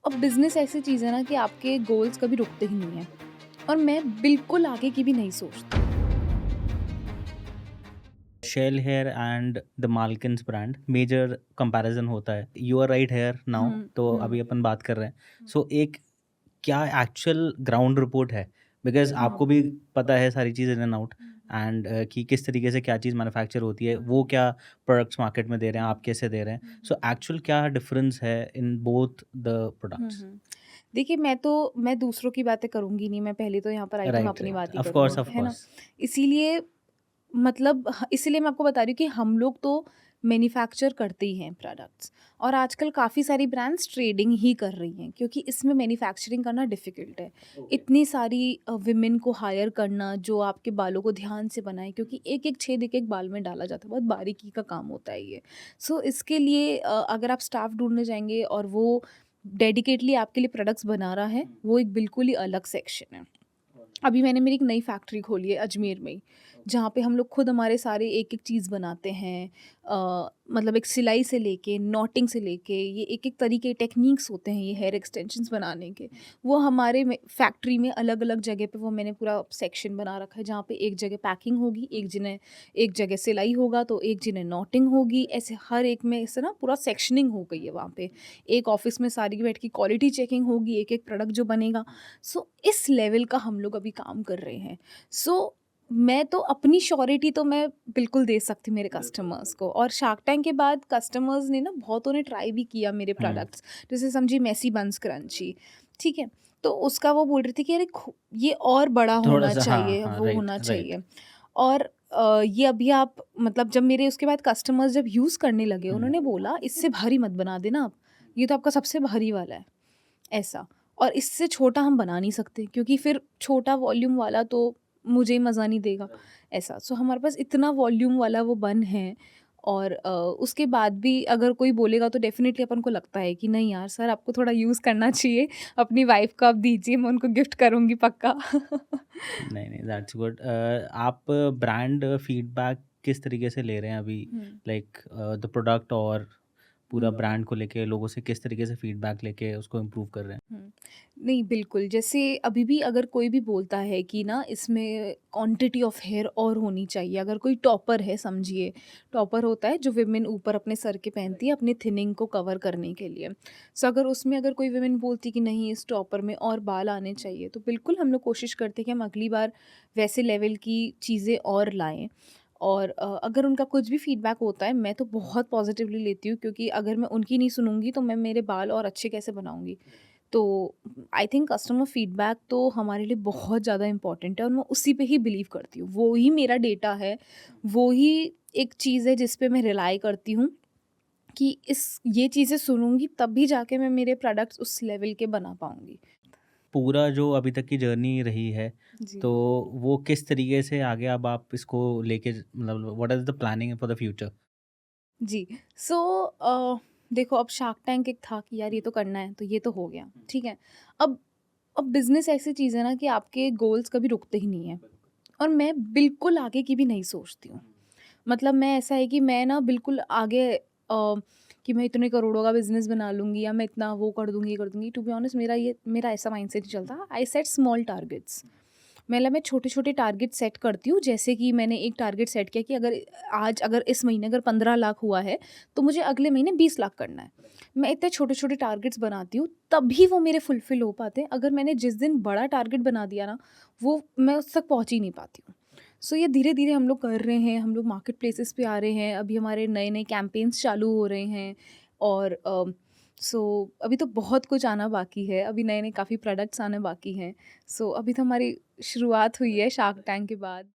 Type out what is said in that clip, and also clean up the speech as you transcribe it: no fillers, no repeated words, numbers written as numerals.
अब बिज़नेस ऐसी चीज़ है ना कि आपके गोल्स कभी रुकते ही नहीं हैं और मैं बिल्कुल आगे की भी नहीं सोचती। शेल हेयर एंड द माल्किन्स ब्रांड मेजर कंपैरिजन होता है। You are right here now, um, तो अभी हुँ, अपन बात कर रहे हैं। हुँ, सो एक क्या एक्चुअल ग्राउंड रिपोर्ट है? बिकॉज़ हुँ, आपको भी पता है सारी चीज़ in and out um, and कि किस तरीके से क्या चीज़ मैन्युफैक्चर होती है, वो हुँ, क्या प्रोडक्ट्स मार्केट में दे रहे हैं, हुँ, आप कैसे दे रहे हैं। हुँ, हुँ, सो एक्चुअल क्या डिफरेंस है in both the um, products? हुँ। देखिए, मैं दूसरों की बातें करूँगी नहीं, मैं पहले तो यहाँ पर आई तो मैं राइट, अपनी राइट। बात ही ऑफ कोर्स, करूँगी, ऑफ है ना? कोर्स। इसीलिए मतलब इसीलिए मैं आपको बता रही हूँ कि हम लोग तो मैन्युफैक्चर करते ही हैं प्रोडक्ट्स और आजकल काफ़ी सारी ब्रांड्स ट्रेडिंग ही कर रही हैं क्योंकि इसमें मैन्युफैक्चरिंग करना डिफ़िकल्ट है। ओके। इतनी सारी वुमेन को हायर करना जो आपके बालों को ध्यान से बनाए क्योंकि एक-एक छेद एक-एक बाल में डाला जाता है, बहुत बारीकी का काम होता है ये। सो इसके लिए अगर आप स्टाफ ढूँढने जाएँगे और वो डेडिकेटली आपके लिए प्रोडक्ट्स बना रहा है, हुँ, वो एक बिल्कुल ही अलग सेक्शन है। ऑलराइट, अभी मैंने मेरी एक नई फैक्ट्री खोली है अजमेर में ही, ओके। जहाँ पे हम लोग खुद हमारे सारे एक-एक चीज़ बनाते हैं। मतलब एक सिलाई से लेके, नॉटिंग से लेके, ये एक-एक तरीके टेक्नीक्स होते हैं ये हेयर एक्सटेंशंस बनाने के। हुँ, वो हमारे में फैक्ट्री में अलग-अलग जगह पे वो मैंने पूरा सेक्शन बना रखा है, जहाँ पे एक जगह पैकिंग होगी, एक जगह सिलाई होगा, तो एक जगह नॉटिंग होगी, ऐसे हर एक में ऐसे ना पूरा सेक्शनिंग हो गई है वहाँ पे। एक ऑफ़िस में सारी बैठ के क्वालिटी चेकिंग होगी, एक-एक प्रोडक्ट जो बनेगा। हुँ, सो इस लेवल का हम लोग अभी काम कर रहे हैं। सो मैं तो अपनी श्योरिटी तो मैं बिल्कुल दे सकती मेरे बिल्कुल, कस्टमर्स को बिल्कुल। और शार्क टैंक के बाद कस्टमर्स ने ना बहुतों ने ट्राई भी किया मेरे हुँ, प्रोडक्ट्स। जैसे समझिए मेसी बन्स क्रंची, ठीक है? तो उसका वो बोल रही थी कि अरे ये और बड़ा होना थोड़ा-सा हाँ, चाहिए, हाँ, वो राइट, होना राइट। चाहिए। और ये अभी आप मतलब जब मेरे उसके बाद कस्टमर्स जब यूज़ करने लगे, हुँ, उन्होंने बोला इससे भारी मत बना देना आप, ये तो आपका सबसे भारी वाला है। ऐसा। और इससे छोटा हम बना नहीं सकते क्योंकि फिर छोटा वॉल्यूम वाला तो मुझे मज़ा नहीं देगा, राइट। ऐसा। सो हमारे पास इतना वॉल्यूम वाला वो बन है और उसके बाद भी अगर कोई बोलेगा तो डेफ़िनेटली अपन को लगता है कि नहीं यार सर आपको थोड़ा यूज़ करना चाहिए, अपनी वाइफ़ को आप दीजिए, मैं उनको गिफ्ट करूँगी पक्का। नहीं, नहीं, दैट्स गुड। आप ब्रांड फीडबैक किस तरीके से ले रहे हैं अभी? हुँ। लाइक द प्रोडक्ट और पूरा हुँ। ब्रांड को लेके लोगों से किस तरीके से फीडबैक लेके उसको इम्प्रूव कर रहे हैं? हुँ। नहीं, बिल्कुल, जैसे अभी भी अगर कोई भी बोलता है कि ना इसमें क्वांटिटी ऑफ हेयर और होनी चाहिए, अगर कोई टॉपर है समझिए, टॉपर होता है जो वुमेन ऊपर अपने सर के पहनती है अपनी थिनिंग को कवर करने के लिए। सो अगर उसमें अगर कोई वुमेन बोलती कि नहीं इस टॉपर में और बाल आने चाहिए, तो बिल्कुल हम लोग कोशिश करते हैं कि हम अगली बार वैसे लेवल की चीज़ें और लाएँ। और अगर उनका कुछ भी फीडबैक होता है, मैं तो बहुत पॉज़िटिवली लेती हूँ क्योंकि अगर मैं उनकी नहीं सुनूँगी, तो मैं मेरे बाल और अच्छे कैसे बनाऊँगी? तो आई थिंक कस्टमर फीडबैक तो हमारे लिए बहुत ज़्यादा इम्पोर्टेंट है और मैं उसी पे ही बिलीव करती हूँ। वो ही मेरा डेटा है, वो ही एक चीज़ है जिस पे मैं रिलाय करती हूँ कि इस ये चीज़ें सुनूँगी तभी जाके मैं मेरे प्रोडक्ट्स उस लेवल के बना पाऊँगी। पूरा जो अभी तक की जर्नी रही है, जी। तो वो किस तरीके से आगे अब आप इसको लेके मतलब what is the planning for the future? जी। सो देखो अब शार्क टैंक एक था कि यार ये तो करना है, तो ये तो हो गया, ठीक है। अब अब बिज़नेस ऐसी चीज़ है ना कि आपके गोल्स कभी रुकते ही नहीं हैं बिल्कुल। और मैं बिल्कुल आगे की भी नहीं सोचती हूँ। हुँ, मतलब मैं ऐसा है कि मैं ना बिल्कुल आगे कि मैं इतने करोड़ों का बिज़नेस बना लूँगी या मैं इतना वो कर दूँगी, ये कर दूँगी। टू बी ऑनेस्ट मेरा ऐसा माइंडसेट नहीं चलता। आई सेट स्मॉल टारगेट्स। मतलब मैं छोटे-छोटे टारगेट सेट करती हूँ। जैसे कि मैंने एक टारगेट सेट किया कि अगर इस महीने अगर 15 लाख हुआ है, तो मुझे अगले महीने 20 लाख करना है। राइट। मैं इतने छोटे-छोटे टारगेट्स बनाती हूँ, तभी वो मेरे फुलफ़िल हो पाते हैं। अगर मैंने जिस दिन बड़ा टारगेट बना दिया ना, वो मैं उस तक पहुँच ही नहीं पाती हूँ। सो ये धीरे-धीरे हम लोग कर रहे हैं, हम लोग मार्केट प्लेसेस पे आ रहे हैं, अभी हमारे नए-नए कैम्पेन्स चालू हो रहे हैं और सो अभी तो बहुत कुछ आना बाकी है, अभी नए-नए काफ़ी प्रोडक्ट्स आने बाकी हैं। सो अभी तो हमारी शुरुआत हुई है शार्क टैंक के बाद।